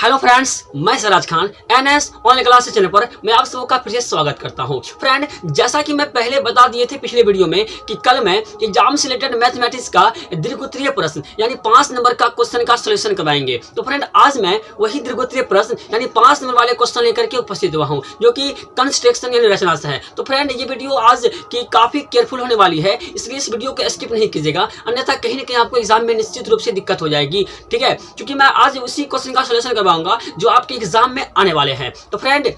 Hello friends, मैं Siraj Khan NS online classes channel पर मैं आप सबका फिर से स्वागत करता हूं। फ्रेंड, जैसा कि मैं पहले बता दिए थे पिछले वीडियो में कि कल मैं एग्जाम से रिलेटेड मैथमेटिक्स का दीर्घोत्तरीय प्रश्न यानी 5 नंबर का क्वेश्चन का सॉल्यूशन करवाएंगे। तो फ्रेंड, आज मैं वही दीर्घोत्तरीय प्रश्न यानी 5 नंबर वाले क्वेश्चन लेकर के उपस्थित हुआ हूँ, जो कि कंस्ट्रक्शन यानी रचना से है। तो फ्रेंड, ये वीडियो आज की काफी केयरफुल होने वाली है, इसलिए इस वीडियो को स्किप नहीं कीजिएगा, अन्यथा कहीं ना कहीं आपको एग्जाम में निश्चित रूप से दिक्कत हो जाएगी। ठीक है, क्योंकि मैं आज उसी क्वेश्चन का सॉल्यूशन करवाऊंगा जो आपके एग्जाम में आने वाले हैं। तो फ्रेंड,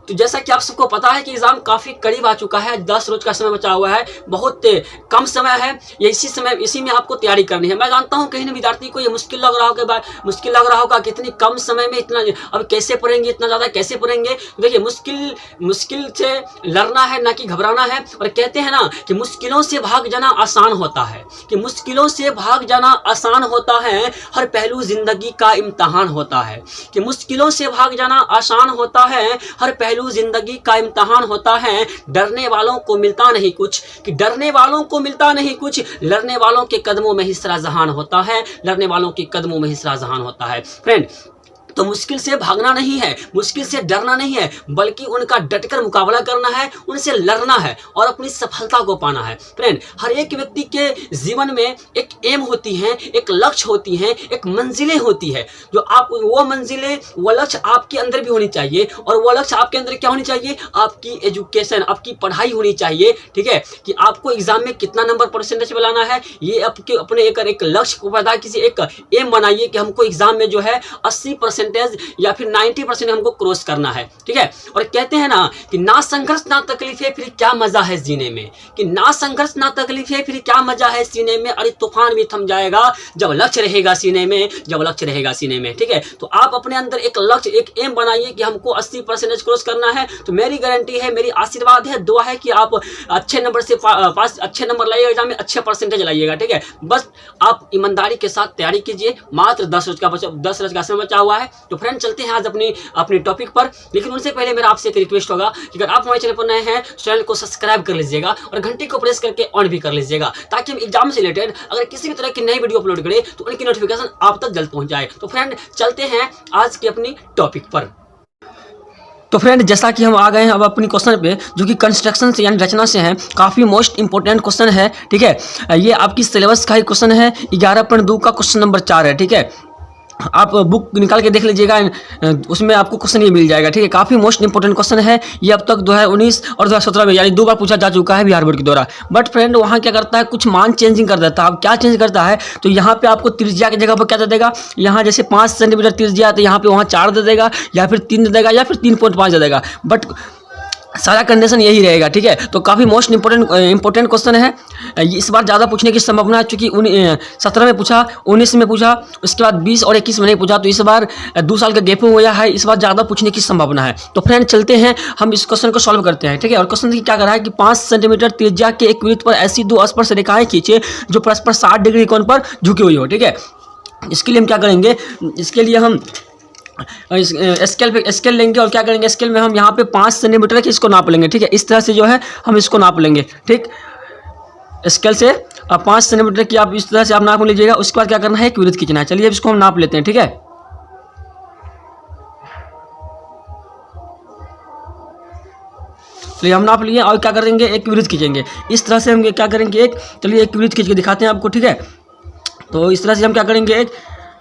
तो जैसा कि आप सबको पता है कि एग्जाम काफी करीब आ चुका है, 10 रोज का समय बचा हुआ है, बहुत कम समय है। ये इसी में आपको तैयारी करनी है। मैं जानता हूं कहीं ना विद्यार्थी को ये मुश्किल लग रहा होगा कि इतनी कम समय में इतना अब कैसे पढ़ेंगे, इतना ज्यादा कैसे पढ़ेंगे। देखिए, मुश्किल से लड़ना है, ना कि घबराना है। और कहते हैं ना कि मुश्किलों से भाग जाना आसान होता है, कि मुश्किलों से भाग जाना आसान होता है, हर पहलू जिंदगी का इम्तहान होता है। कि मुश्किलों से भाग जाना आसान होता है, हर पहलू जिंदगी का इम्तहान होता है। डरने वालों को मिलता नहीं कुछ, कि डरने वालों को मिलता नहीं कुछ, लड़ने वालों के कदमों में ही सारा जहान होता है, लड़ने वालों के कदमों में ही सारा जहान होता है। फ्रेंड, तो मुश्किल से भागना नहीं है, मुश्किल से डरना नहीं है, बल्कि उनका डटकर मुकाबला करना है, उनसे लड़ना है और अपनी सफलता को पाना है। फ्रेंड, हर एक व्यक्ति के जीवन में एक एम होती है, एक लक्ष्य होती है, एक मंजिलें होती है। जो आप वो मंजिलें, वो लक्ष्य आपके अंदर भी होनी चाहिए। और वो लक्ष्य आपके अंदर क्या होनी चाहिए? आपकी एजुकेशन, आपकी पढ़ाई होनी चाहिए। ठीक है, कि आपको एग्जाम में कितना नंबर परसेंटेज बनाना है, ये आपके अपने एक लक्ष्य को पैदा कीजिए, एक एम बनाइए कि हमको एग्जाम में जो है 80% या फिर 90% हमको क्रॉस करना है। ठीक है, और कहते हैं ना कि ना संघर्ष ना तकलीफे फिर क्या मजा है जीने में, कि ना संघर्ष ना तकलीफे फिर क्या मजा है सीने में, अरे तूफान भी थम जाएगा जब लक्ष्य रहेगा सीने में, जब लक्ष्य रहेगा सीने में। ठीक है, तो आप अपने अंदर एक लक्ष्य, एक एम बनाइए कि हमको 80% क्रॉस करना है। तो मेरी गारंटी है, मेरी आशीर्वाद है, दुआ है कि आप अच्छे नंबर से अच्छे नंबर लाइएगा, एग्जाम में अच्छे परसेंटेज लाइएगा। ठीक है, बस आप ईमानदारी के साथ तैयारी कीजिए। मात्र 10 रोज का समय बचा हुआ है। तो फ्रेंड, चलते हैं आज अपनी टॉपिक पर। लेकिन उनसे पहले मेरा आपसे एक रिक्वेस्ट होगा कि अगर आप हमारे चैनल पर नए हैं, चैनल को सब्सक्राइब कर लीजिएगा और घंटी को प्रेस करके ऑन भी कर लीजिएगा, ताकि हम एग्जाम से रिलेटेड अगर किसी भी तरह की नई वीडियो अपलोड करें तो उनकी नोटिफिकेशन आप तक जल्द पहुंच जाए। तो फ्रेंड, चलते हैं आज की अपनी टॉपिक पर। तो फ्रेंड, जैसा कि हम आ गए हैं अब अपनी क्वेश्चन पे, जो कि कंस्ट्रक्शन से यानी रचना से है, काफ़ी मोस्ट इंपॉर्टेंट क्वेश्चन है। ठीक है, ये आपकी सिलेबस का ही क्वेश्चन है, 11.2 का क्वेश्चन नंबर 4 है। ठीक है, आप बुक निकाल के देख लीजिएगा, उसमें आपको क्वेश्चन ये मिल जाएगा। ठीक है, काफ़ी मोस्ट इंपॉर्टेंट क्वेश्चन है। ये अब तक 2019 और 2017 में यानी 2 बार पूछा जा चुका है बिहार बोर्ड के द्वारा। बट फ्रेंड, वहाँ क्या करता है, कुछ मान चेंजिंग कर देता है। अब क्या चेंज करता है, तो यहाँ पे आपको त्रिज्या की जगह पर क्या दे देगा, यहाँ जैसे 5 सेंटीमीटर त्रिज्या है तो यहाँ पे वहाँ 4 दे देगा, या फिर 3 दे देगा, या फिर 3.5 दे देगा। बट सारा कंडीशन यही रहेगा। ठीक है, तो काफ़ी मोस्ट इंपॉर्टेंट क्वेश्चन है। इस बार ज़्यादा पूछने की संभावना है, चूँकि 17 में पूछा, 19 में पूछा, उसके बाद 20 और 21 में नहीं पूछा, तो इस बार 2 साल का गैप हुआ है, इस बार ज़्यादा पूछने की संभावना है। तो फ्रेंड, चलते हैं हम इस क्वेश्चन को सॉल्व करते हैं। ठीक है, और क्वेश्चन क्या कर रहा है कि 5 सेंटीमीटर त्रिज्या के एक वृत्त पर ऐसी 2 स्पर्श रेखाएं खींचे जो परस्पर 60 डिग्री कोण पर झुकी हुई हो। ठीक है, इसके लिए हम क्या करेंगे, इसके लिए हम स्केल लेंगे और क्या करेंगे, स्केल में हम यहाँ पे 5 सेंटीमीटर की इसको नाप लेंगे। ठीक है, इस तरह से जो है हम इसको नाप लेंगे। ठीक, स्केल से 5 सेंटीमीटर की आप इस तरह से आप नाप लीजिएगा। उसके बाद क्या करना है, एक वृत्त खींचना है। चलिए अब इसको हम नाप लेते हैं। ठीक है, चलिए हम नाप लिए और क्या करेंगे, एक वृत्त खींचेंगे। इस तरह से हम क्या करेंगे, चलिए एक वृत्त खींच के दिखाते हैं आपको। ठीक है, तो इस तरह से हम क्या करेंगे,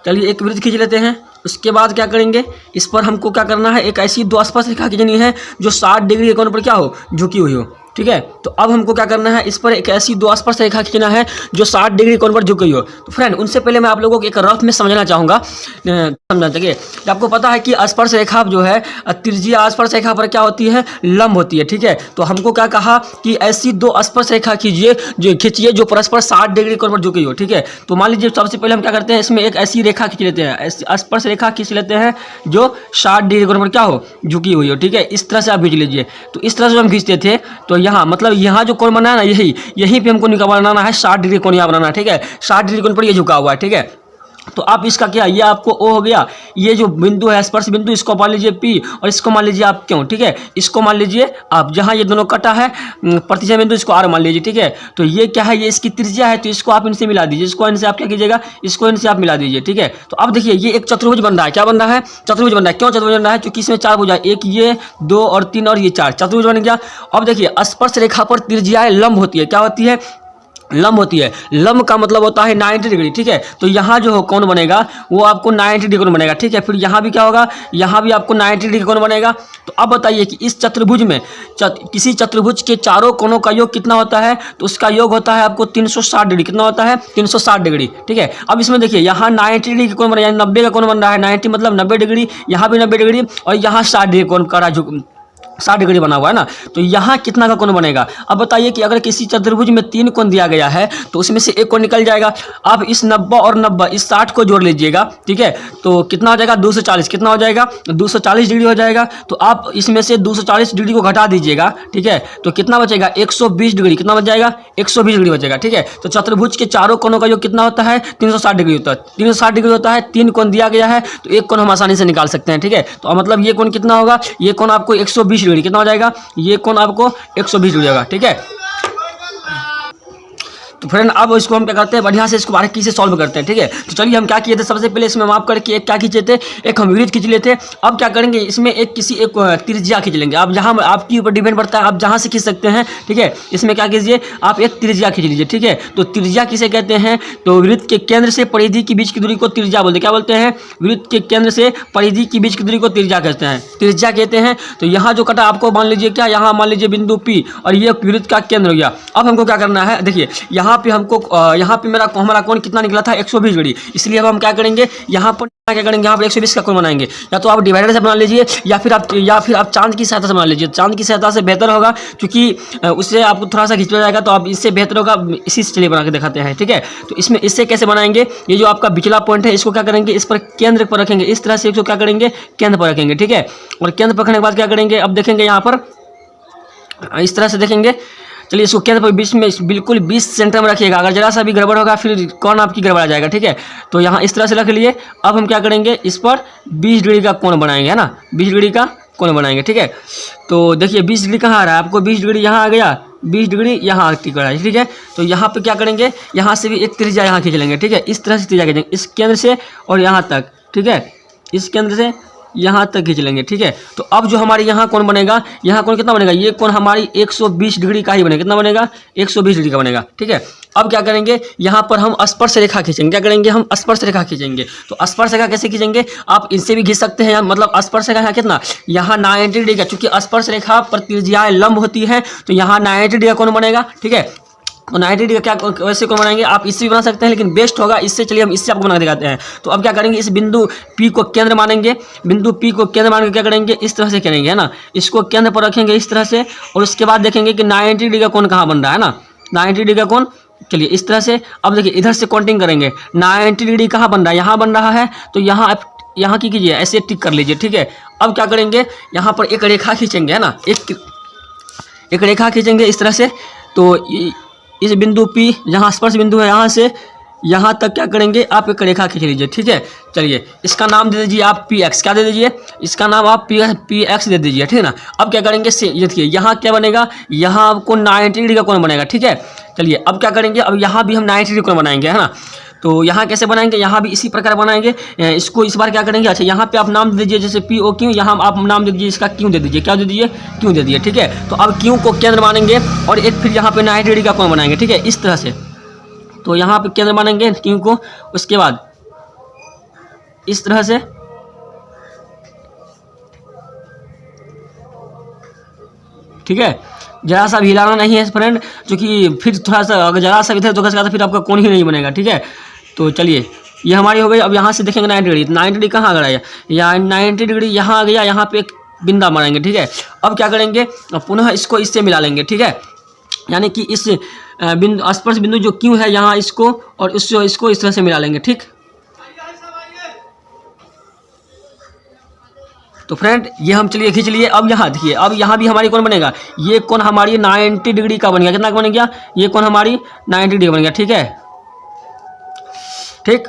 चलिए एक वृत्त खींच लेते हैं। उसके बाद क्या करेंगे, इस पर हमको क्या करना है, एक ऐसी 2 स्पर्श रेखा खींचनी है जो 60 डिग्री के कोण पर क्या हो, झुकी हुई हो। ठीक है, तो अब हमको क्या करना है, इस पर एक ऐसी 2 स्पर्श रेखा खींचना है जो 60 डिग्री कोण पर झुकी हो। तो फ्रेंड, उनसे पहले मैं आप लोगों को एक रफ में समझना चाहूँगा, समझना चाहिए। आपको पता है कि स्पर्श रेखा जो है, त्रिज्या स्पर्श रेखा पर क्या होती है, लंब होती है। ठीक है, तो हमको क्या कहा कि ऐसी 2 स्पर्श रेखा खींचिए जो परस्पर 60 डिग्री कोण पर झुकी हो। ठीक है, तो मान लीजिए सबसे पहले हम क्या करते हैं, इसमें एक ऐसी रेखा खींच लेते हैं, स्पर्श रेखा खींच लेते हैं जो 60 डिग्री कोण पर क्या हो, झुकी हुई हो। ठीक है, इस तरह से आप खींच लीजिए। तो इस तरह से हम खींचते थे, तो यहाँ मतलब यहाँ जो कोण बनाना है, यहीं पे हमको निकाल बनाना है, 60 डिग्री कोण यहाँ बनाना है। ठीक है, 60 डिग्री कोण पर ये झुका हुआ है। ठीक है, तो आप इसका क्या, ये आपको ओ हो गया, ये जो बिंदु है स्पर्श बिंदु, इसको मान लीजिए पी और इसको मान लीजिए आप क्यों, ठीक है। इसको मान लीजिए आप, जहाँ ये दोनों कटा है प्रतिच्छेद बिंदु, इसको आर मान लीजिए, ठीक है। तो ये क्या है, ये इसकी त्रिज्या है, तो इसको आप इनसे मिला दीजिए, इसको इनसे आप क्या कीजिएगा, इसको इनसे आप मिला दीजिए, ठीक है। तो अब देखिए ये एक चतुर्भुज बन रहा है, क्या बन रहा है, चतुर्भुज बन रहा है। क्यों चतुर्भुज बन रहा है, क्योंकि इसमें 4 भुजा, एक ये, 2 और 3 और ये 4, चतुर्भुज बन गया। अब देखिए स्पर्श रेखा पर त्रिज्याएं लंब होती है, क्या होती है, लंब होती है। लंब का मतलब होता है 90 डिग्री, ठीक है। तो यहाँ जो कोण बनेगा वो आपको 90 डिग्री कोण बनेगा, ठीक है। फिर यहाँ भी क्या होगा, यहाँ भी आपको 90 डिग्री कोण बनेगा। तो अब बताइए कि इस चतुर्भुज में किसी चतुर्भुज के चारों कोणों का योग कितना होता है, तो उसका योग होता है आपको 360 डिग्री। कितना होता है, 360 डिग्री, ठीक है। अब इसमें देखिए यहाँ 90 डिग्री का कोण बना, यानी 90 का कोण बन रहा है, 90 मतलब 90 डिग्री, यहाँ भी 90 डिग्री और यहाँ 60 डिग्री कोण का 60 डिग्री बना हुआ है ना। तो यहाँ कितना का कोण बनेगा। अब बताइए कि अगर किसी चतुर्भुज में 3 कोण दिया गया है तो उसमें से एक कोण निकल जाएगा। आप इस 90 और 90 इस 60 को जोड़ लीजिएगा, ठीक है। तो कितना हो जाएगा, 240, कितना हो जाएगा, 240 डिग्री हो जाएगा। तो आप इसमें से 240 डिग्री को घटा दीजिएगा, ठीक है। तो कितना बचेगा, 120 डिग्री, कितना बच जाएगा, 120 डिग्री बचेगा, ठीक है। तो चतुर्भुज के चारों कोणों का योग कितना होता है, 360 डिग्री होता है। 360 डिग्री होता है, 3 कोण दिया गया है तो एक कोण हम आसानी से निकाल सकते हैं, ठीक है। तो मतलब ये कोण कितना होगा, ये कोण आपको 120 डिग्री, कितना हो जाएगा, ये कोण आपको 120 डिग्री होगा, ठीक है। तो फ्रेंड अब इसको हम क्या करते हैं, बढ़िया से इसको बारीकी से सॉल्व करते हैं, ठीक है। तो चलिए हम क्या किए थे, सबसे पहले इसमें माप करके एक क्या खींचे थे, एक हम वृत्त खींच लेते। अब क्या करेंगे, इसमें एक त्रिज्या खींच लेंगे। अब जहाँ आपके ऊपर डिपेंड पड़ता है, आप जहाँ से खींच सकते हैं, ठीक है। इसमें क्या कीजिए, आप एक त्रिज्या खींच लीजिए, ठीक है। तो त्रिज्या किसे कहते हैं, तो वृत्त के केंद्र से परिधि के बीच की दूरी को त्रिज्या बोलते हैं। क्या बोलते हैं, वृत्त के केंद्र से परिधि की बीच की दूरी को त्रिज्या कहते हैं, त्रिज्या कहते हैं। तो यहाँ जो कटा आपको मान लीजिए क्या, यहाँ मान लीजिए बिंदु P और ये वृत्त का केंद्र हो गया। अब हमको क्या करना है, देखिए यहाँ पे हमको यहाँ पे हमारा कोण कितना निकला था, 120 डिग्री। इसलिए अब हम क्या करेंगे, यहाँ पर क्या करेंगे, यहाँ पर 120 का कोण बनाएंगे। या तो आप डिवाइडर से बना लीजिए या फिर आप चांद की सहायता से बना लीजिए। चांद की सहायता से बेहतर होगा, क्योंकि उससे आपको थोड़ा सा खिंचवा जाएगा, तो आप इससे बेहतर होगा। इसी से चलिए बना के दिखाते हैं, ठीक है। तो इसमें इससे कैसे बनाएंगे, ये जो आपका बिचला पॉइंट है इसको क्या करेंगे, इस पर केंद्र पर रखेंगे, इस तरह से इसको क्या करेंगे, केंद्र पर रखेंगे, ठीक है। और केंद्र पर रखने के बाद क्या करेंगे, अब देखेंगे यहाँ पर इस तरह से देखेंगे। चलिए इसको केंद्र पर बीच में बिल्कुल 20 सेंटर में रखिएगा। अगर जरा सा भी गड़बड़ होगा फिर कोण आपकी गड़बड़ा जाएगा, ठीक है। तो यहाँ इस तरह से रख लिए। अब हम क्या करेंगे, इस पर 20 डिग्री का कोण बनाएंगे, है ना, 20 डिग्री का कोण बनाएंगे, ठीक है। तो देखिए 20 डिग्री कहाँ आ रहा है आपको, 20 डिग्री यहाँ आ गया, 20 डिग्री यहाँ टिक रहा है, ठीक है। तो यहाँ पे क्या करेंगे, यहाँ से भी एक त्रिज्या यहाँ खींच लेंगे, ठीक है। इस तरह से त्रिज्या खींचेंगे, इस केंद्र से और यहाँ तक, ठीक है, इस केंद्र से यहाँ तक खींच लेंगे, ठीक है। तो अब जो हमारे यहाँ कोण बनेगा, यहाँ कोण कितना बनेगा, ये कोण हमारी 120 डिग्री का ही बनेगा। कितना बनेगा, 120 डिग्री का बनेगा, ठीक है। अब क्या करेंगे, यहाँ पर हम स्पर्श रेखा खींचेंगे। क्या करेंगे, हम स्पर्श रेखा खींचेंगे। तो स्पर्श रेखा कैसे खींचेंगे, आप इनसे भी खींच सकते हैं, मतलब स्पर्श रेखा कितना, यहाँ 90 डिग्री का, चूंकि स्पर्श रेखा पर त्रिज्याएं लंब होती है तो यहाँ 90 डिग्री का कोण बनेगा, ठीक है। तो 90 डिग्री का क्या वैसे को बनाएंगे, आप इससे भी बना सकते हैं, लेकिन बेस्ट होगा इससे। चलिए हम इससे आपको बना के दिखाते हैं। तो अब क्या करेंगे, इस बिंदु P को केंद्र मानेंगे, बिंदु P को केंद्र मान के क्या करेंगे, इस तरह से करेंगे, है ना। इसको केंद्र पर रखेंगे इस तरह से, और उसके बाद देखेंगे कि 90 डिग्री का कोण कहाँ बन रहा है ना, 90 डिग्री का कोण। चलिए इस तरह से, अब देखिए इधर से काउंटिंग करेंगे, 90 डिग्री कहाँ बन रहा है, यहाँ बन रहा है। तो यहाँ की कीजिए, ऐसे टिक कर लीजिए, ठीक है। अब क्या करेंगे, यहाँ पर एक रेखा खींचेंगे, है ना, एक रेखा खींचेंगे इस तरह से। तो इस बिंदु P जहाँ स्पर्श बिंदु है, यहाँ से यहाँ तक क्या करेंगे, आप एक रेखा खींच लीजिए, ठीक है। चलिए इसका नाम दे दीजिए आप PX, क्या दे दीजिए, इसका नाम आप PX दे दीजिए, ठीक है ना। अब क्या करेंगे, ये देखिए यहाँ क्या बनेगा, यहाँ आपको 90 डिग्री का कोण बनेगा, ठीक है। चलिए अब क्या करेंगे, अब यहाँ भी हम 90 डिग्री कोण बनाएंगे, है ना। तो यहाँ कैसे बनाएंगे, यहाँ भी इसी प्रकार बनाएंगे। इसको इस बार क्या करेंगे, अच्छा यहाँ पे आप नाम दे दीजिए, जैसे POQ, यहाँ आप नाम दे दीजिए, इसका Q दे दीजिए, क्या दे दीजिए, Q दे दीजिए, ठीक है। तो अब Q को केंद्र मानेंगे और एक फिर यहाँ पे 90 डिग्री का कोण बनाएंगे, ठीक है, इस तरह से। तो यहाँ पे केंद्र मानेंगे Q को, उसके बाद इस तरह से, ठीक है। जरा सा भी हिलाना नहीं है फ्रेंड, क्योंकि फिर थोड़ा सा अगर जरा सा इधर तो फिर आपका कोण ही नहीं बनेगा, ठीक है। तो चलिए ये हमारी हो गई। अब यहाँ से देखेंगे 90 डिग्री, 90 डिग्री कहाँ आ गया, यहाँ 90 डिग्री यहाँ आ गया, यहाँ पे एक बिंदा मारेंगे, ठीक है। अब क्या करेंगे, पुनः इसको इससे मिला लेंगे, ठीक है। यानी कि इस बिंदु स्पर्श बिंदु जो Q है यहाँ, इसको और इसको इस तरह से मिला लेंगे, ठीक। तो फ्रेंड ये हम चलिए खींच लिए। अब यहाँ देखिए, अब यहाँ भी हमारी कोण बनेगा, ये कोण हमारी 90 डिग्री का बन गया। कितना का बन गया, ये कोण हमारी 90 डिग्री बन गया, ठीक है, ठीक।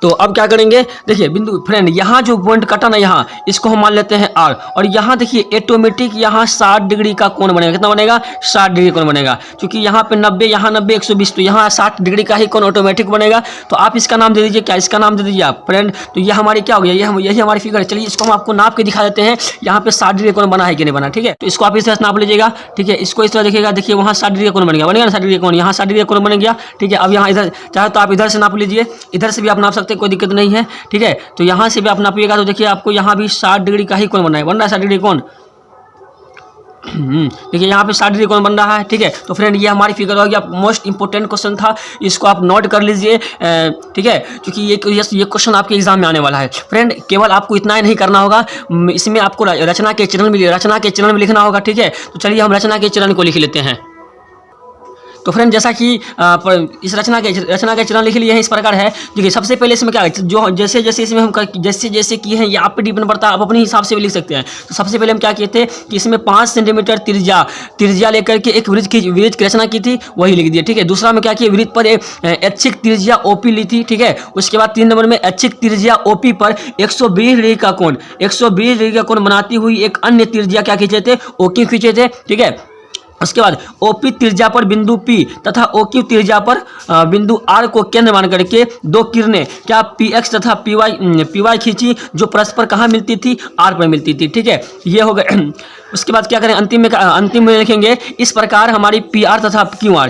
तो अब क्या करेंगे, देखिए बिंदु फ्रेंड यहाँ जो पॉइंट कटा ना यहाँ, इसको हम मान लेते हैं R, और यहाँ देखिए ऑटोमेटिक यहाँ 60 डिग्री का कोण बनेगा। कितना बनेगा? 60 डिग्री कोण बनेगा, क्योंकि यहाँ पे 90, यहाँ 90, 120, तो यहाँ 60 डिग्री का ही कोण ऑटोमेटिक बनेगा। तो आप इसका नाम दे दीजिए, क्या इसका नाम दे दीजिए आप फ्रेंड। तो ये हमारी क्या हो गया, यही हमारी फिगर है। चलिए इसको हम आपको नाप के दिखा देते हैं यहाँ पे 60 डिग्री कोण बना है कि नहीं बना, ठीक है। तो इसको आप इस तरह से नाप लीजिएगा, ठीक है। इसको इस तरह देखिएगा, देखिए वहाँ 60 डिग्री कोण बनेगा ना 60 डिग्री कोण, यहाँ 60 डिग्री कोण बन गया, ठीक है। अब यहाँ इधर चाहे तो आप इधर से नाप लीजिए, इधर से भी आप नाप सकते हैं, कोई दिक्कत नहीं है, ठीक है। तो यहाँ से भी आप नापिएगा तो देखिए आपको यहाँ भी 60 डिग्री का ही कोण बन रहा है 60 डिग्री कोण। देखिए यहाँ पे 60 डिग्री कोण बन रहा है, ठीक है। तो फ्रेंड ये हमारी फिगर होगी। अब मोस्ट इंपोर्टेंट क्वेश्चन था, इसको आप नोट कर लीजिए, ठीक है, क्योंकि ये क्वेश्चन आपके एग्जाम में आने वाला है फ्रेंड। केवल आपको इतना ही नहीं करना होगा, इसमें आपको रचना के चरण भी लिखना होगा, ठीक है। तो चलिए हम रचना के चरण को लिख लेते हैं। तो फ्रेंड जैसा कि इस रचना के चरण लिख लिए हैं, इस प्रकार है। देखिए सबसे पहले इसमें क्या है, जो जैसे जैसे इसमें हम जैसे किए हैं, ये आप पे डिपेंड पड़ता है, आप अपने हिसाब से भी लिख सकते हैं। तो सबसे पहले हम क्या किए थे कि इसमें 5 सेंटीमीटर त्रिज्या लेकर के एक वृत्त की रचना की थी, वही लिख दिए, ठीक है। दूसरा में क्या किया, वृत्त पर ऐच्छिक त्रिज्या OP ली थी, ठीक है। उसके बाद 3 नंबर में ऐच्छिक त्रिज्या OP पर 120 डिग्री का कोण बनाती हुई एक अन्य त्रिज्या क्या खींचे थे, OQ खींचे थे, ठीक है। उसके बाद OP त्रिज्या पर बिंदु P तथा OQ त्रिज्या पर बिंदु R को केंद्र मान करके 2 किरणें क्या PX तथा PY खींची, जो परस्पर कहाँ मिलती थी, R पर मिलती थी, ठीक है। ये हो गए। उसके बाद क्या करें, अंतिम में लिखेंगे इस प्रकार हमारी PR तथा QR,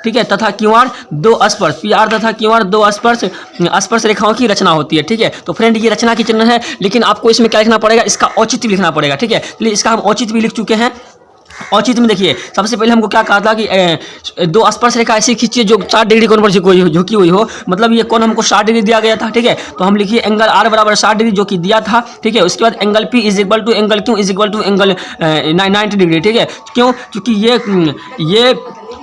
ठीक है, तथा QR दो स्पर्श रेखाओं की रचना होती है, ठीक है। तो फ्रेंड ये रचना की चिन्ह है, लेकिन आपको इसमें क्या लिखना पड़ेगा, इसका औचित्य लिखना पड़ेगा, ठीक है। चलिए इसका हम औचित्य भी लिख चुके हैं। औचित्य में देखिए सबसे पहले हमको क्या कहा था कि 2 स्पर्श रेखा ऐसी खींचिए जो 60 डिग्री कोण पर झुकी हुई हो, मतलब ये कोण हमको 60 डिग्री दिया गया था, ठीक है। तो हम लिखिए एंगल R बराबर 60 डिग्री जो कि दिया था, ठीक है। उसके बाद angle P is equal to angle Q is equal to angle 90 degree, ठीक है। क्यों? क्योंकि ये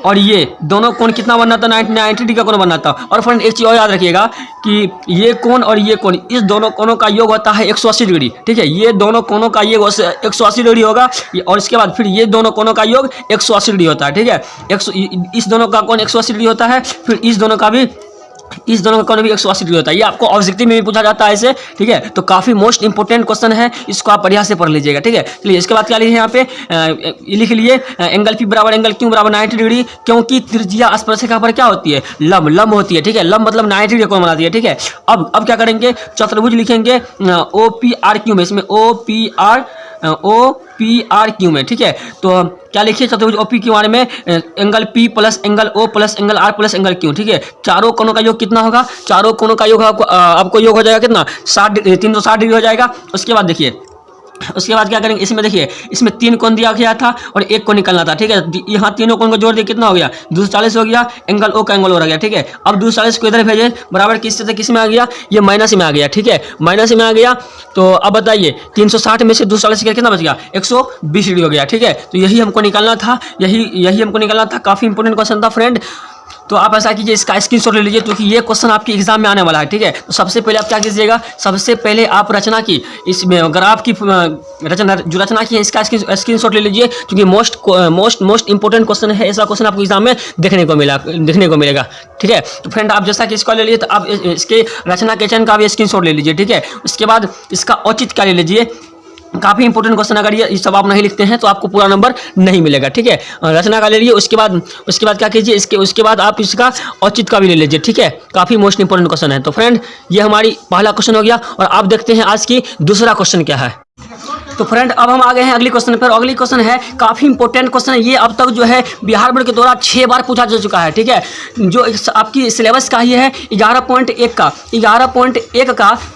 और ये दोनों कोण कितना बनना था, 90 डिग्री का कोण बनना था। और फ्रेंड एक चीज़ और याद रखिएगा कि ये कोण और ये कोण, इस दोनों कोणों का योग होता है 180 डिग्री, ठीक है। ये दोनों कोणों का योग 180 डिग्री होगा, और इसके बाद फिर ये दोनों कोणों का योग 180 डिग्री होता है, ठीक है। इस दोनों का कोण 180 डिग्री होता है, फिर इस दोनों का कोण भी 180 डिग्री होता है। ये आपको ऑब्जेक्टिव में भी पूछा जाता है ऐसे, ठीक है। तो काफी मोस्ट इंपोर्टेंट क्वेश्चन है, इसको आप बढ़िया से पढ़ लीजिएगा, ठीक है। चलिए इसके बाद क्या लिखे यहाँ पे, लिख लिए एंगल P बराबर एंगल Q बराबर 90 डिग्री, क्योंकि त्रिज्या स्पर्शिका पर क्या होती है, लंब होती है, ठीक है। लंब मतलब 90 डिग्री कोण बनाती है, ठीक है। अब क्या करेंगे, चतुर्भुज लिखेंगे OPRQ में, इसमें OPRQ में, ठीक है। तो क्या लिखिए, चतुर्भुज OPQR में angle P plus angle O plus angle R plus angle Q, ठीक है। चारों कोणों का योग कितना होगा, चारों कोणों का योग आपको योग हो जाएगा कितना, 360 डिग्री हो जाएगा। उसके बाद देखिए, उसके बाद क्या करेंगे, इसमें देखिए इसमें 3 कोण दिया गया था और 1 कोण निकलना था, ठीक है। यहाँ तीनों कोण को जोड़ दिए, कितना हो गया, 240 हो गया। एंगल O का एंगल हो गया, ठीक है। अब 240 को इधर भेजे, बराबर किस में आ गया, ये माइनस में आ गया, ठीक है, माइनस में आ गया। तो अब बताइए 360 में से 240 कितना बच गया, 120 डिग्री हो गया, ठीक है। तो यही हमको निकालना था, यही हमको निकालना था। काफी इंपोर्टेंट क्वेश्चन था फ्रेंड। तो आप ऐसा कीजिए, इसका स्क्रीनशॉट ले लीजिए, क्योंकि ये क्वेश्चन आपके एग्जाम में आने वाला है, ठीक है। तो सबसे पहले आप क्या कीजिएगा, सबसे पहले आप रचना की इसमें ग्राफ की रचना की है, इसका स्क्रीनशॉट ले लीजिए, क्योंकि मोस्ट इंपोर्टेंट क्वेश्चन है। ऐसा क्वेश्चन आपको एग्जाम में देखने को मिलेगा, ठीक है। तो फ्रेंड आप जैसा कि इसको ले लीजिए, तो आप इसके रचना के चयन का भी स्क्रीनशॉट ले लीजिए, ठीक है। उसके बाद इसका औचित्य का ले लीजिए। काफी इंपोर्टेंट क्वेश्चन, अगर ये सब आप नहीं लिखते हैं तो आपको पूरा नंबर नहीं मिलेगा, ठीक है। रचना का ले लीजिए, उसके बाद क्या कीजिए, उसके बाद आप इसका औचित्य का भी ले लीजिए, ठीक है। काफी मोस्ट इंपोर्टेंट क्वेश्चन है। तो फ्रेंड ये हमारी पहला क्वेश्चन हो गया, और आप देखते हैं आज की दूसरा क्वेश्चन क्या है। तो फ्रेंड अब हम आ गए हैं अगली क्वेश्चन पर। अगली क्वेश्चन है काफी इंपोर्टेंट क्वेश्चन है, ये अब तक जो है बिहार बोर्ड के द्वारा 6 बार पूछा जा चुका है, ठीक है। जो आपकी सिलेबस का ही है 11.1 का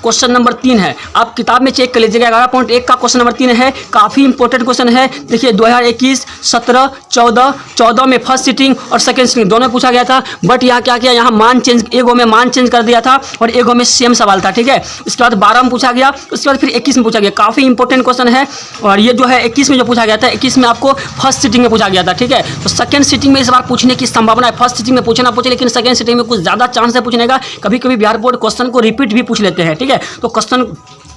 क्वेश्चन नंबर 3 है। आप किताब में चेक कर लीजिएगा, 11.1 का क्वेश्चन नंबर 3 है। काफी इंपोर्टेंट क्वेश्चन है। देखिए 2021, 17, 14 में फर्स्ट सिटिंग और सेकेंड सिटिंग दोनों पूछा गया था, बट यहाँ क्या किया, यहाँ मान चेंज, एगो में मान चेंज कर दिया था और एगो में सेम सवाल था, ठीक है। उसके बाद 12 में पूछा गया, उसके बाद फिर 21 में पूछा गया। काफी इंपोर्टेंट क्वेश्चन है। और ये जो है 21 में जो पूछा गया था, 21 में आपको फर्स्ट सिटिंग में पूछा गया था, ठीक है। तो सेकंड सिटिंग में इस बार पूछने की संभावना है। फर्स्ट सिटिंग में पूछे, लेकिन सेकंड सिटिंग में कुछ ज्यादा चांस है पूछने का। कभी कभी बिहार बोर्ड क्वेश्चन को रिपीट भी पूछ लेते हैं, ठीक है। तो क्वेश्चन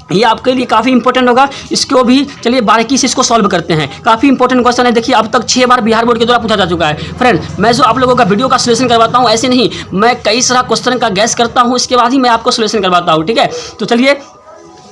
ये आपके लिए काफ़ी इंपॉर्टेंट होगा, इसको भी चलिए बारीकी से इसको सॉल्व करते हैं। काफ़ी इंपॉर्टेंट क्वेश्चन है, देखिए अब तक 6 बार बिहार बोर्ड के द्वारा पूछा जा चुका है। फ्रेंड, मैं जो आप लोगों का वीडियो का सोल्यूशन करवाता हूँ, ऐसे नहीं, मैं कई सारा क्वेश्चन का गैस करता हूँ, इसके बाद ही मैं आपको सोल्यूशन करवाता हूँ। ठीक है, तो चलिए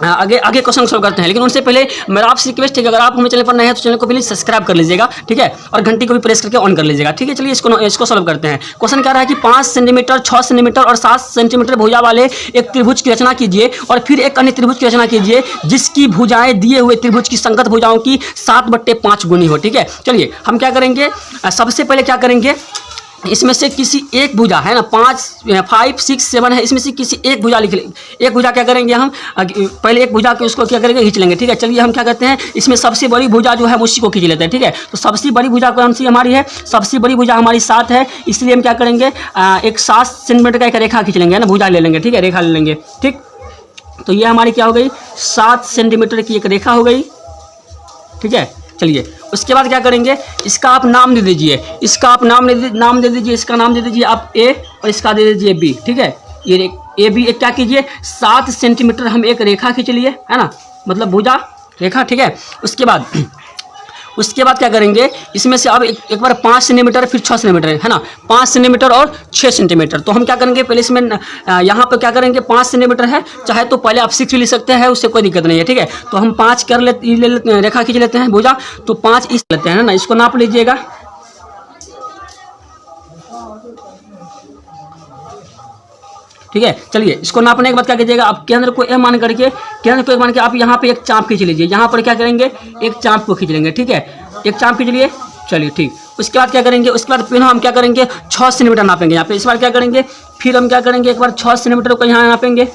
आगे क्वेश्चन सॉल्व करते हैं। लेकिन उनसे पहले मेरा आपसे रिक्वेस्ट है कि अगर आप हमें चैनल पर नए हैं तो चैनल को प्लीज सब्सक्राइब कर लीजिएगा, ठीक है, और घंटी को भी प्रेस करके ऑन कर लीजिएगा। ठीक है, चलिए इसको सॉल्व करते हैं। क्वेश्चन कह रहा है कि 5 सेंटीमीटर, 6 सेंटीमीटर और 7 सेंटीमीटर भुजा वाले एक त्रिभुज की रचना कीजिए और फिर एक अन्य त्रिभुज की रचना कीजिए जिसकी भुजाएं दिए हुए त्रिभुज की संगत भुजाओं की 7/5 गुनी हो। ठीक है, चलिए हम क्या करेंगे, सबसे पहले क्या करेंगे, इसमें से किसी एक भुजा है ना, 5, 6, 7 है, इसमें से किसी एक भुजा लिख लेंगे। एक भुजा क्या करेंगे हम, पहले एक भुजा के उसको क्या करेंगे, खींच लेंगे। ठीक है, चलिए हम क्या करते हैं, इसमें सबसे बड़ी भुजा जो है उसी को खींच लेते हैं। ठीक है, तो सबसे बड़ी भुजा कौन सी हमारी है, सबसे बड़ी भुजा हमारी 7 है, इसलिए हम क्या करेंगे, एक 7 सेंटीमीटर का एक रेखा खींच लेंगे, है ना, भुजा ले लेंगे। ठीक है, रेखा ले लेंगे। ठीक, तो ये हमारी क्या हो गई, 7 सेंटीमीटर की एक रेखा हो गई। ठीक है, चलिए उसके बाद क्या करेंगे, इसका आप नाम दे दीजिए, इसका आप नाम दे दीजिए, इसका नाम दे दीजिए आप ए और इसका दे दीजिए बी। ठीक है, ये ए बी क्या कीजिए, 7 सेंटीमीटर हम एक रेखा खींच लिए, है ना, मतलब भुजा रेखा। ठीक है, उसके बाद क्या करेंगे, इसमें से अब एक बार 5 सेंटीमीटर फिर 6 सेंटीमीटर है ना, 5 सेंटीमीटर और 6 सेंटीमीटर। तो हम क्या करेंगे, पहले इसमें यहाँ पर क्या करेंगे, 5 सेंटीमीटर है, चाहे तो पहले आप 6 भी लिख सकते हैं, उससे कोई दिक्कत नहीं है। ठीक है, तो हम 5 कर लेते, रेखा खींच लेते हैं भुजा, तो 5 इस लेते हैं ना, इसको नाप लीजिएगा। ठीक है, चलिए इसको नापने के बाद क्या कीजिएगा, आप केंद्र को ए मान करके, आप यहाँ पे एक चाप खींच लीजिए। यहाँ पर क्या करेंगे, एक चाप को खींच लेंगे। ठीक है, एक चाप खींच लिए, चलिए ठीक। उसके बाद क्या करेंगे, उसके बाद फिर हम क्या करेंगे, 6 सेंटीमीटर नापेंगे यहाँ पे। इस बार क्या करेंगे, फिर हम क्या करेंगे, एक बार 6 सेंटीमीटर को यहाँ नापेंगे।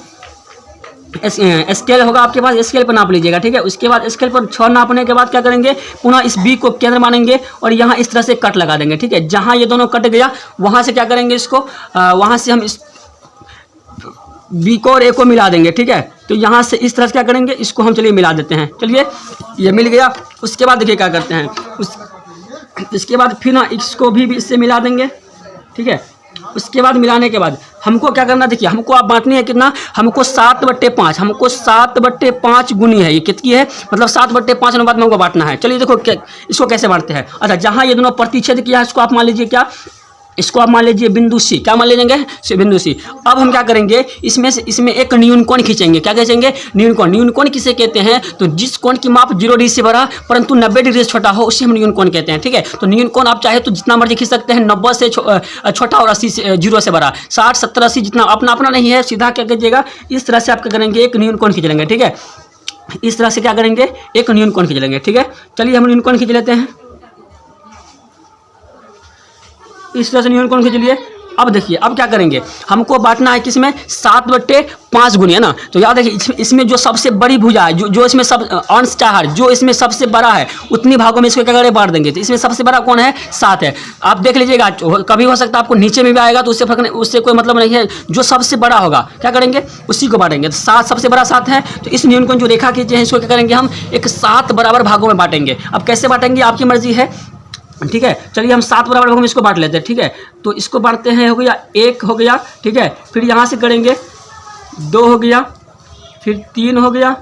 स्केल होगा आपके पास, स्केल पर नाप लीजिएगा। ठीक है, उसके बाद स्केल पर 6 नापने के बाद क्या करेंगे, पुनः इस बी को केंद्र मानेंगे और यहाँ इस तरह से कट लगा देंगे। ठीक है, जहाँ ये दोनों कट गया वहाँ से क्या करेंगे, इसको वहाँ से हम इस बी को और ए को मिला देंगे। ठीक है, तो यहाँ से इस तरह से क्या करेंगे, इसको हम चलिए मिला देते हैं। चलिए ये मिल गया। उसके बाद देखिए क्या करते हैं, इसके बाद फिर ना इसको भी इससे मिला देंगे। ठीक है, उसके बाद मिलाने के बाद हमको क्या करना, देखिए हमको आप बांटनी है कितना, हमको 7/5, हमको 7/5 गुनी है, ये कितनी है, मतलब 7/5 अनुपात में हमको बांटना है। चलिए देखो इसको कैसे बांटते हैं। अच्छा, जहाँ ये दोनों प्रतिच्छेद किया है इसको आप मान लीजिए क्या, इसको आप मान लीजिए बिंदु सी, क्या मान लीजिएंगे, बिंदु सी। अब हम क्या करेंगे, इसमें एक न्यून कोण खींचेंगे। क्या खींचेंगे, न्यून कोण किसे कहते हैं, तो जिस कोण की माप 0 डिग्री से बड़ा परंतु 90 डिग्री से छोटा हो उसे हम न्यून कोण कहते हैं। ठीक है, तो न्यून कोण आप चाहे तो जितना मर्जी खींच सकते हैं, 90 से छोटा और 80 से 0 से बड़ा, 60, 70, 80 जितना अपना नहीं है, सीधा क्या कीजिएगा, इस तरह से आप क्या करेंगे, एक न्यून कोण खींच लेंगे। ठीक है, इस तरह से क्या करेंगे, एक न्यून कोण खींच लेंगे। ठीक है, चलिए हम न्यून कोण खींच लेते हैं, इस तरह से न्यून कोण खींच लिए। अब देखिए अब क्या करेंगे, हमको बांटना है किसमें, 7/5 गुनी, है ना। तो याद देखिए इसमें जो सबसे बड़ी भुजा है, जो इसमें सब अंश चाहर जो इसमें सबसे बड़ा है, उतनी भागों में इसको क्या करें, बांट देंगे। तो इसमें सबसे बड़ा कौन है, 7 है। आप देख लीजिएगा, कभी हो सकता है आपको नीचे में भी आएगा, तो उससे कोई मतलब नहीं है। जो सबसे बड़ा होगा क्या करेंगे, उसी को बांटेंगे। तो 7 सबसे बड़ा 7 है, तो इस न्यून कोण जो रेखा खींचे हैं इसको क्या करेंगे, हम एक 7 बराबर भागों में बांटेंगे। अब कैसे बांटेंगे, आपकी मर्जी है। ठीक है, चलिए हम 7 बराबर भागों में इसको बांट लेते हैं। ठीक है, तो इसको बांटते हैं, हो गया 1 हो गया। ठीक है, फिर यहाँ से करेंगे 2 हो गया, फिर 3 हो गया,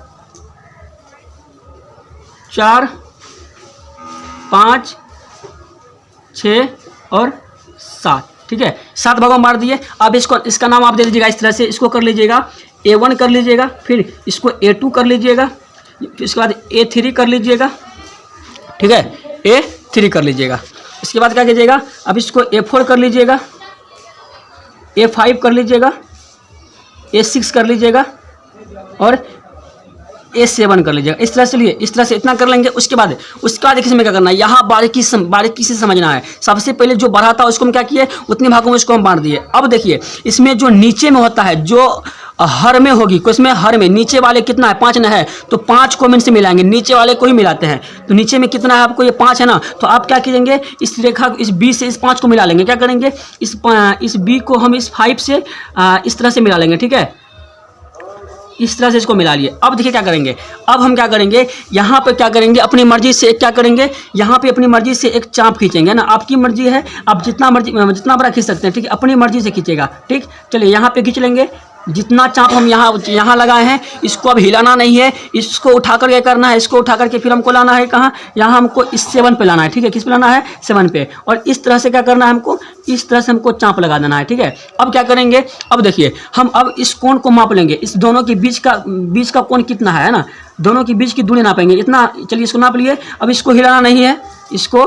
4, 5, 6 और 7। ठीक है, 7 भागों में बांट दिए। अब इसका नाम आप दे दीजिएगा इस तरह से, इसको कर लीजिएगा A1 कर लीजिएगा, फिर इसको A2 कर लीजिएगा, इसके बाद A3 कर लीजिएगा। ठीक है, A3 कर लीजिएगा। इसके बाद क्या कीजिएगा, अब इसको A4 कर लीजिएगा, A5 कर लीजिएगा, A6 कर लीजिएगा और A7 कर लीजिएगा। इस तरह से लिए, इस तरह से इतना कर लेंगे। उसके बाद इसमें क्या करना है, यहाँ बारीकी से समझना है। सबसे पहले जो बड़ा था उसको हम क्या किए, उतने भागों में इसको हम बांट दिए। अब देखिए इसमें जो नीचे में होता है, जो हर में होगी, इसमें हर में नीचे वाले कितना है, 5 ना है, तो 5 को हम इनसे मिलाएंगे, नीचे वाले को ही मिलाते हैं। तो नीचे में कितना है आपको, ये 5 है ना, तो आप क्या कीजिएंगे, इस रेखा इस बी से इस 5 को मिला लेंगे। क्या करेंगे, इस बी को हम इस 5 से इस तरह से मिला लेंगे। ठीक है, इस तरह से इसको मिला लिए। अब देखिए क्या करेंगे, अब हम क्या करेंगे, यहाँ पे क्या करेंगे, अपनी मर्जी से क्या करेंगे, यहाँ पे अपनी मर्जी से एक चाप खींचेंगे ना। आपकी मर्जी है, आप जितना बड़ा खींच सकते हैं। ठीक है, अपनी मर्जी से खींचेगा। ठीक, चलिए यहाँ पे खींच लेंगे, जितना चाप हम यहाँ लगाए हैं इसको अब हिलाना नहीं है, इसको उठा करके करना है। इसको उठा करके फिर हमको लाना है कहाँ, यहाँ हमको इस 7 पे लाना है, ठीक है। किस पे लाना है, 7 पे। और इस तरह से क्या करना है हमको, इस तरह से हमको चाप लगा देना है, ठीक है। अब क्या करेंगे, अब देखिए हम अब इस कोण को माप लेंगे, इस दोनों के बीच का कोण कितना है ना, दोनों के बीच की दूरी नापेंगे इतना। चलिए इसको नाप लिए। अब इसको हिलाना नहीं है, इसको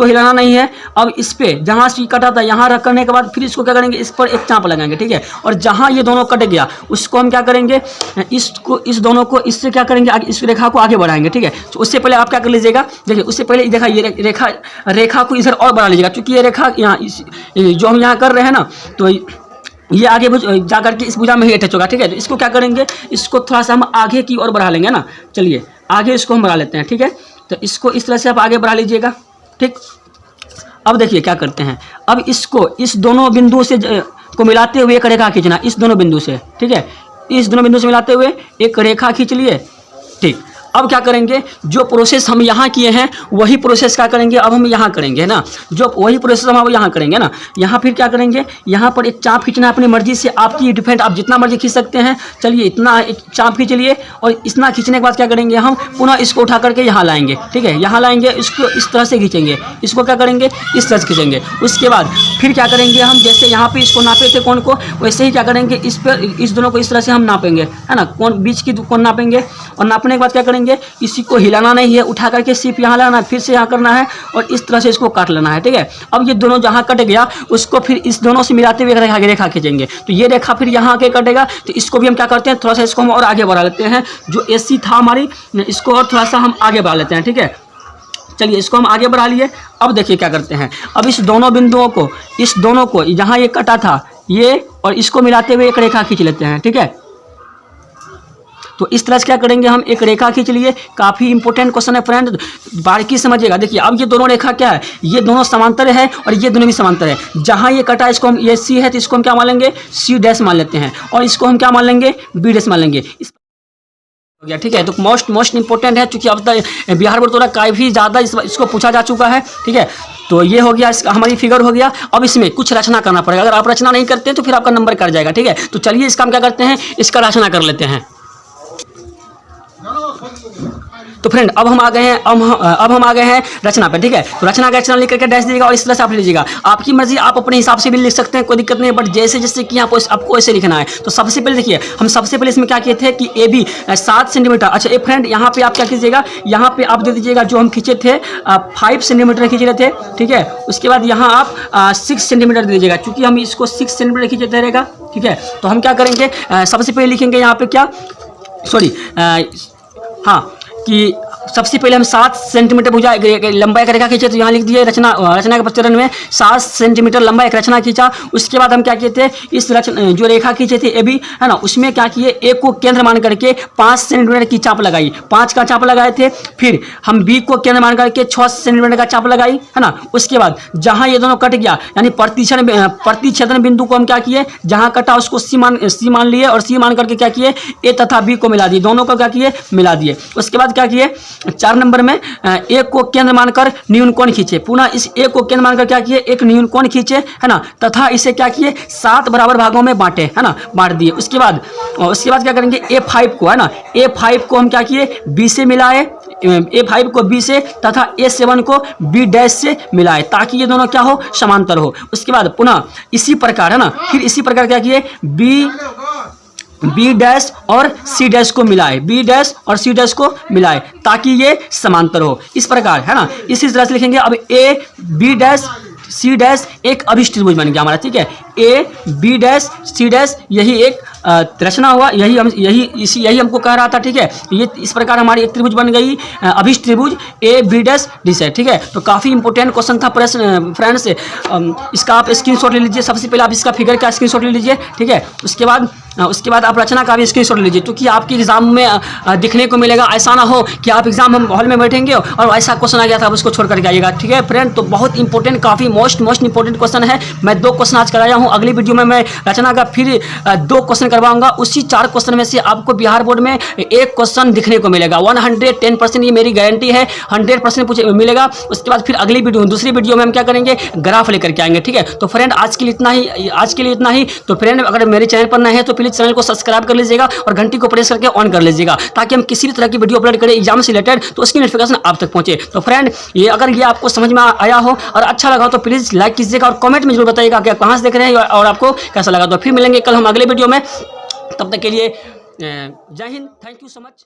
हिलाना नहीं है। अब इस पे जहाँ से कटा था यहाँ रख करने के बाद फिर इसको क्या करेंगे, इस पर एक चाप लगाएंगे, ठीक है। और जहाँ ये दोनों कट गया उसको हम क्या करेंगे, इस दोनों को इससे क्या करेंगे, आगे इस रेखा को आगे बढ़ाएंगे, ठीक है। तो उससे पहले आप क्या कर लीजिएगा, देखिए उससे पहले देखा ये रेखा को इधर और बढ़ा लीजिएगा, क्योंकि ये रेखा यहाँ जो हम यहाँ कर रहे हैं ना, तो ये आगे जा करके इस भुजा में ही अटैच होगा, ठीक है। तो इसको क्या करेंगे, इसको थोड़ा सा हम आगे की ओर बढ़ा लेंगे ना। चलिए आगे इसको हम बढ़ा लेते हैं, ठीक है। तो इसको इस तरह से आप आगे बढ़ा लीजिएगा, ठीक। अब देखिए क्या करते हैं, अब इसको इस दोनों बिंदु से को मिलाते हुए एक रेखा खींचना, इस दोनों बिंदु से, ठीक है। इस दोनों बिंदु से मिलाते हुए एक रेखा खींच लिए, ठीक। अब क्या करेंगे, जो प्रोसेस हम यहाँ किए हैं वही प्रोसेस क्या करेंगे, अब हम यहाँ करेंगे, है ना। जो वही प्रोसेस हम अब यहाँ करेंगे ना, यहाँ फिर क्या करेंगे, यहाँ पर एक चाप खींचना है अपनी मर्जी से, आपकी डिफरेंट, आप जितना मर्जी खींच सकते हैं। चलिए इतना एक चाप खींच लिए, और इतना खींचने के बाद क्या करेंगे, हम पुनः इसको उठा करके यहाँ लाएंगे, ठीक है। यहाँ लाएंगे, इसको इस तरह से खींचेंगे, इसको क्या करेंगे, इस तरह से खींचेंगे। उसके बाद फिर क्या करेंगे, हम जैसे यहाँ पे इसको नापे थे कोण को, वैसे ही क्या करेंगे, इस पर इस दोनों को इस तरह से हम नापेंगे, है ना। कोण बीच की कोण नापेंगे, और नापने के बाद क्या करेंगे, इसी को हिलाना नहीं है, उठा करके सिर्फ यहाँ लाना, फिर से यहाँ करना है, और इस तरह से इसको काट लेना है, ठीक है। अब ये दोनों जहाँ कट गया उसको फिर इस दोनों से मिलाते हुए रेखा खींचेंगे। तो ये रेखा फिर यहाँ आके कटेगा, तो इसको भी हम क्या करते हैं, थोड़ा सा इसको हम और आगे बढ़ा लेते हैं। जो AC था हमारी, इसको और थोड़ा सा हम आगे बढ़ा लेते हैं, ठीक है। चलिए इसको हम आगे बढ़ा लिए। अब देखिए क्या करते हैं, अब इस दोनों बिंदुओं को, इस दोनों को जहाँ ये कटा था ये, और इसको मिलाते हुए एक रेखा खींच लेते हैं, ठीक है। तो इस तरह से क्या करेंगे, हम एक रेखा खींच लिए। काफ़ी इंपॉर्टेंट क्वेश्चन है फ्रेंड, बारीकी समझिएगा। देखिए अब ये दोनों रेखा क्या है, ये दोनों समांतर है और ये दोनों भी समांतर है। जहाँ ये कटा इसको हम, ये C है तो इसको हम क्या मान लेंगे, C' मान लेते हैं, और इसको हम क्या मान लेंगे, B' मान लेंगे। इस हो गया, ठीक है। तो मोस्ट इंपॉर्टेंट है, क्योंकि अब तक बिहार बोर्ड द्वारा काफ़ी ज़्यादा इसको पूछा जा चुका है, ठीक है। तो ये हो गया, हमारी फिगर हो गया। अब इसमें कुछ रचना करना पड़ेगा, अगर आप रचना नहीं करते तो फिर आपका नंबर कट जाएगा, ठीक है। तो चलिए इसका हम क्या करते हैं, इसका रचना कर लेते हैं। तो फ्रेंड अब हम आ गए हैं रचना पे, ठीक है। तो रचना का एक्शन लिख करके डैश दीजिएगा, और इस तरह से आप लीजिएगा। आपकी मर्जी, आप अपने हिसाब से भी लिख सकते हैं, कोई दिक्कत नहीं है, बट जैसे कि आपको ऐसे लिखना है। तो सबसे पहले देखिए, हम सबसे पहले इसमें क्या किए थे कि AB 7 सेंटीमीटर। अच्छा ए फ्रेंड, यहाँ पे आप क्या कीजिएगा, यहाँ पे आप दे दीजिएगा जो हम खींचे थे 5 सेंटीमीटर खींच रहे थे, ठीक है। उसके बाद यहाँ आप 6 सेंटीमीटर दे दीजिएगा, क्योंकि हम इसको 6 सेंटीमीटर खींचते रहेगा, ठीक है। तो हम क्या करेंगे, सबसे पहले लिखेंगे यहाँ पे क्या, हाँ, कि सबसे पहले हम 7 सेंटीमीटर भुजा लंबाई का रेखा खींचे। तो यहाँ लिख दिए रचना के चरण में 7 सेंटीमीटर लंबा एक रचना खींचा। उसके बाद हम क्या किए थे, इस जो रेखा खींचे थे AB, है ना, उसमें क्या किए, A को केंद्र मान करके 5 सेंटीमीटर की चाप लगाई, 5 का चाप लगाए थे। फिर हम B को केंद्र मान करके 6 सेंटीमीटर का चाप लगाई, है ना। उसके बाद जहाँ ये दोनों कट गया, यानी प्रतिच्छेदन बिंदु को हम क्या किए, जहाँ कटा उसको C मान लिए, और C मान करके क्या किए, A तथा B को मिला दिए, दोनों को क्या किए, मिला दिए। उसके बाद क्या किए, 4 नंबर में A को केंद्र मानकर न्यून कोण खींचे। पुनः इस A को केंद्र मानकर क्या किए, एक न्यून कोण खींचे, है ना, तथा इसे क्या किए, 7 बराबर भागों में बांटे, है ना, बांट दिए। उसके बाद क्या करेंगे, A5 को, है ना, A5 को हम क्या किए, B से मिलाए, A5 को B से, तथा A7 को B' से मिलाए, ताकि ये दोनों क्या हो, समांतर हो। उसके बाद पुनः इसी प्रकार, है ना, फिर इसी प्रकार क्या किए, B' और C' को मिलाए, B' और C' को मिलाए, ताकि ये समांतर हो, इस प्रकार, है ना। इसी तरह से लिखेंगे। अब A B' C' एक अभिष्ट त्रिभुज बन गया हमारा, ठीक है। A B' C' यही एक रचना हुआ, यही हमको कह रहा था, ठीक है। ये इस प्रकार हमारी एक त्रिभुज बन गई, अभिष्ट त्रिभुज A B' D, ठीक है। तो काफ़ी इंपॉर्टेंट क्वेश्चन था फ्रेंड्स, इसका आप स्क्रीनशॉट ले लीजिए। सबसे पहले आप इसका फिगर का स्क्रीनशॉट ले लीजिए, ठीक है। उसके बाद आप रचना का भी स्क्रीनशॉट ले लीजिए, क्योंकि आपके एग्जाम में दिखने को मिलेगा। ऐसा ना हो कि आप एग्जाम हॉल में बैठेंगे और ऐसा क्वेश्चन आ गया था, आप उसको छोड़ करके आइएगा, ठीक है फ्रेंड। तो बहुत इंपॉर्टेंट, काफ़ी मोस्ट इंपॉर्टेंट क्वेश्चन है। मैं 2 क्वेश्चन आज कराया हूँ। अगली वीडियो में मैं रचना का फिर 2 क्वेश्चन करवाऊंगा उसी 4 क्वेश्चन में से आपको बिहार बोर्ड में एक क्वेश्चन दिखने को मिलेगा। 110% ये मेरी गारंटी है, 100% मिलेगा। उसके बाद फिर अगली वीडियो, दूसरी वीडियो में हम क्या करेंगे, ग्राफ लेकर के आएंगे। ठीक है, तो फ्रेंड आज के लिए इतना ही। तो फ्रेंड अगर मेरे चैनल पर नए हैं तो प्लीज चैनल को सब्सक्राइब कर लीजिएगा और घंटी को प्रेस करके ऑन कर लीजिएगा, ताकि हम किसी भी तरह की वीडियो अपलोड करें एग्जाम से रिलेटेड तो उसकी नोटिफिकेशन आप तक पहुंचे। तो फ्रेंड अगर ये आपको समझ में आया हो और अच्छा लगा हो तो प्लीज लाइक कीजिएगा और कमेंट में जरूर बताइएगा कि आप कहां से देख रहे हैं और आपको कैसा लगा। तो फिर मिलेंगे कल हम अगले वीडियो में, तब तक के लिए जय Hind, thank you so much.